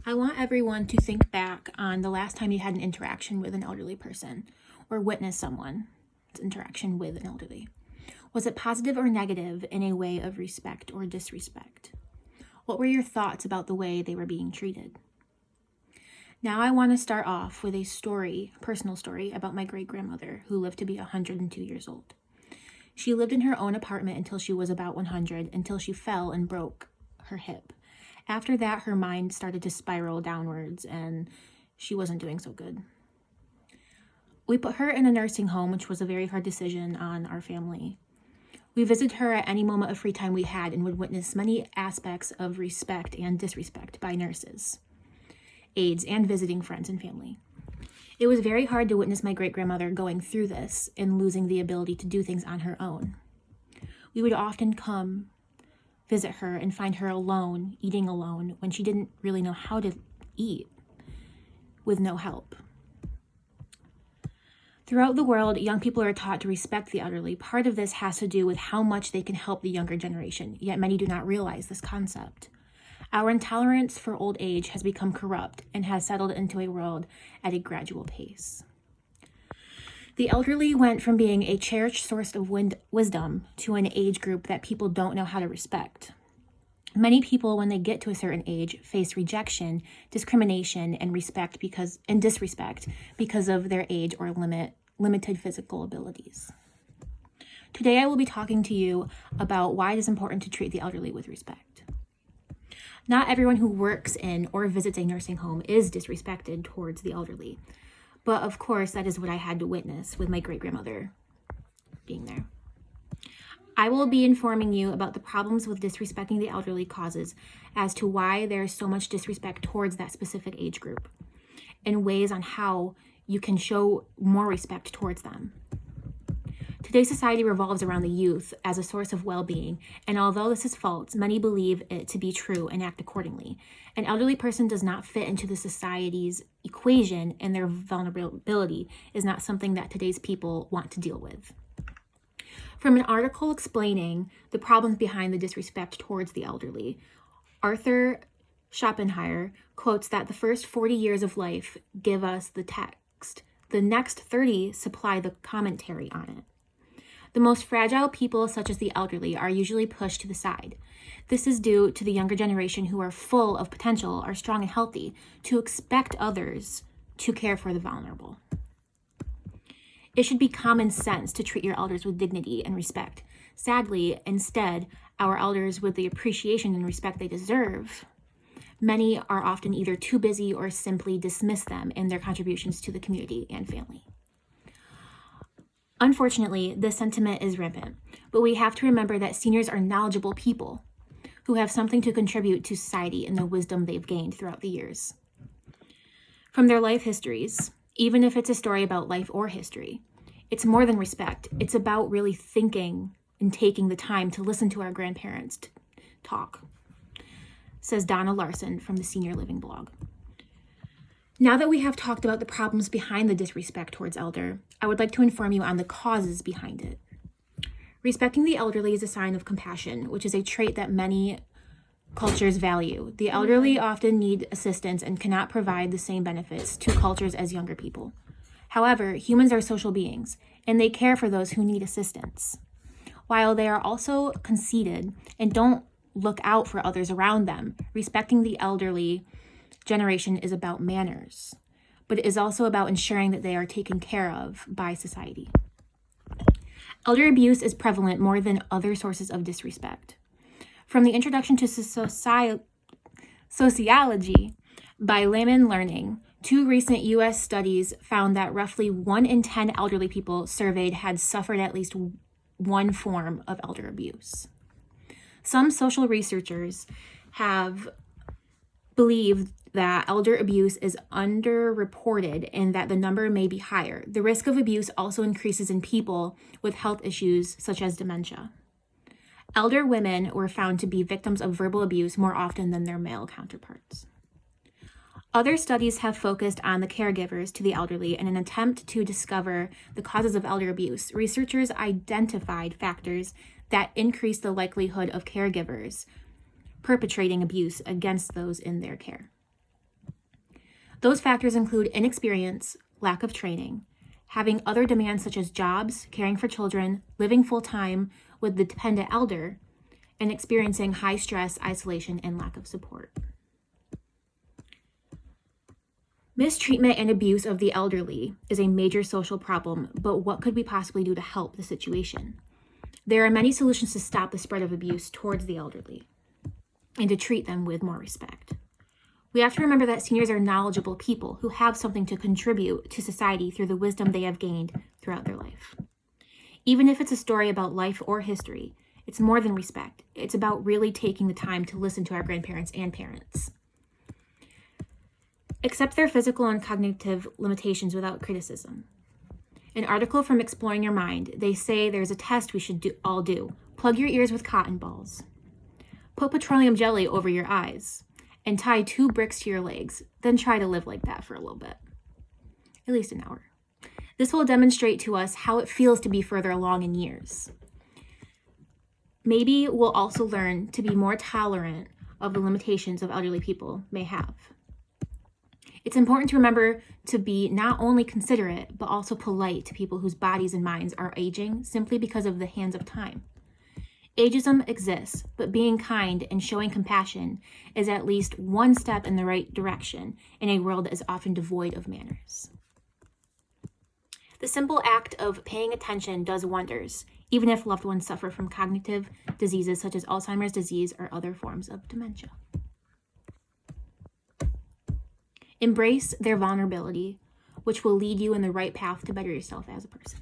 I want everyone to think back on the last time you had an interaction with an elderly person or witnessed someone's interaction with an elderly. Was it positive or negative in a way of respect or disrespect? What were your thoughts about the way they were being treated? Now I want to start off with a personal story about my great-grandmother who lived to be 102 years old. She lived in her own apartment until she was about 100, until she fell and broke her hip. After that, her mind started to spiral downwards and she wasn't doing so good. We put her in a nursing home, which was a very hard decision on our family. We visited her at any moment of free time we had and would witness many aspects of respect and disrespect by nurses, aides, and visiting friends and family. It was very hard to witness my great-grandmother going through this and losing the ability to do things on her own. We would often come visit her and find her alone, eating alone, when she didn't really know how to eat, with no help. Throughout the world, young people are taught to respect the elderly. Part of this has to do with how much they can help the younger generation, yet many do not realize this concept. Our intolerance for old age has become corrupt and has settled into a world at a gradual pace. The elderly went from being a cherished source of wisdom to an age group that people don't know how to respect. Many people, when they get to a certain age, face rejection, discrimination, and disrespect because of their age or limited physical abilities. Today, I will be talking to you about why it is important to treat the elderly with respect. Not everyone who works in or visits a nursing home is disrespected towards the elderly. But of course, that is what I had to witness with my great-grandmother being there. I will be informing you about the problems with disrespecting the elderly causes as to why there is so much disrespect towards that specific age group, and ways on how you can show more respect towards them. Today's society revolves around the youth as a source of well-being, and although this is false, many believe it to be true and act accordingly. An elderly person does not fit into the society's equation, and their vulnerability is not something that today's people want to deal with. From an article explaining the problems behind the disrespect towards the elderly, Arthur Schopenhauer quotes that the first 40 years of life give us the text. The next 30 supply the commentary on it. The most fragile people, such as the elderly, are usually pushed to the side. This is due to the younger generation, who are full of potential, are strong and healthy, to expect others to care for the vulnerable. It should be common sense to treat your elders with dignity and respect. Sadly, instead, our elders, with the appreciation and respect they deserve, many are often either too busy or simply dismiss them and their contributions to the community and family. Unfortunately, this sentiment is rampant, but we have to remember that seniors are knowledgeable people who have something to contribute to society in the wisdom they've gained throughout the years. From their life histories, even if it's a story about life or history, it's more than respect. It's about really thinking and taking the time to listen to our grandparents talk, says Donna Larson from the Senior Living blog. Now that we have talked about the problems behind the disrespect towards elder, I would like to inform you on the causes behind it. Respecting the elderly is a sign of compassion, which is a trait that many cultures value. The elderly often need assistance and cannot provide the same benefits to cultures as younger people. However, humans are social beings, and they care for those who need assistance. While they are also conceited and don't look out for others around them, respecting the elderly generation is about manners, but it is also about ensuring that they are taken care of by society. Elder abuse is prevalent more than other sources of disrespect. From the Introduction to Sociology by Layman Learning, 2 recent U.S. studies found that roughly 1 in 10 elderly people surveyed had suffered at least one form of elder abuse. Some social researchers have believed that elder abuse is underreported and that the number may be higher. The risk of abuse also increases in people with health issues such as dementia. Elder women were found to be victims of verbal abuse more often than their male counterparts. Other studies have focused on the caregivers to the elderly in an attempt to discover the causes of elder abuse. Researchers identified factors that increase the likelihood of caregivers perpetrating abuse against those in their care. Those factors include inexperience, lack of training, having other demands such as jobs, caring for children, living full-time with the dependent elder, and experiencing high stress, isolation, and lack of support. Mistreatment and abuse of the elderly is a major social problem, but what could we possibly do to help the situation? There are many solutions to stop the spread of abuse towards the elderly and to treat them with more respect. We have to remember that seniors are knowledgeable people who have something to contribute to society through the wisdom they have gained throughout their life. Even if it's a story about life or history, it's more than respect. It's about really taking the time to listen to our grandparents and parents. Accept their physical and cognitive limitations without criticism. An article from Exploring Your Mind, they say there's a test we should all do. Plug your ears with cotton balls. Put petroleum jelly over your eyes and tie 2 bricks to your legs. Then try to live like that for a little bit, at least an hour. This will demonstrate to us how it feels to be further along in years. Maybe we'll also learn to be more tolerant of the limitations of elderly people may have. It's important to remember to be not only considerate, but also polite to people whose bodies and minds are aging simply because of the hands of time. Ageism exists, but being kind and showing compassion is at least one step in the right direction in a world that is often devoid of manners. The simple act of paying attention does wonders, even if loved ones suffer from cognitive diseases such as Alzheimer's disease or other forms of dementia. Embrace their vulnerability, which will lead you in the right path to better yourself as a person.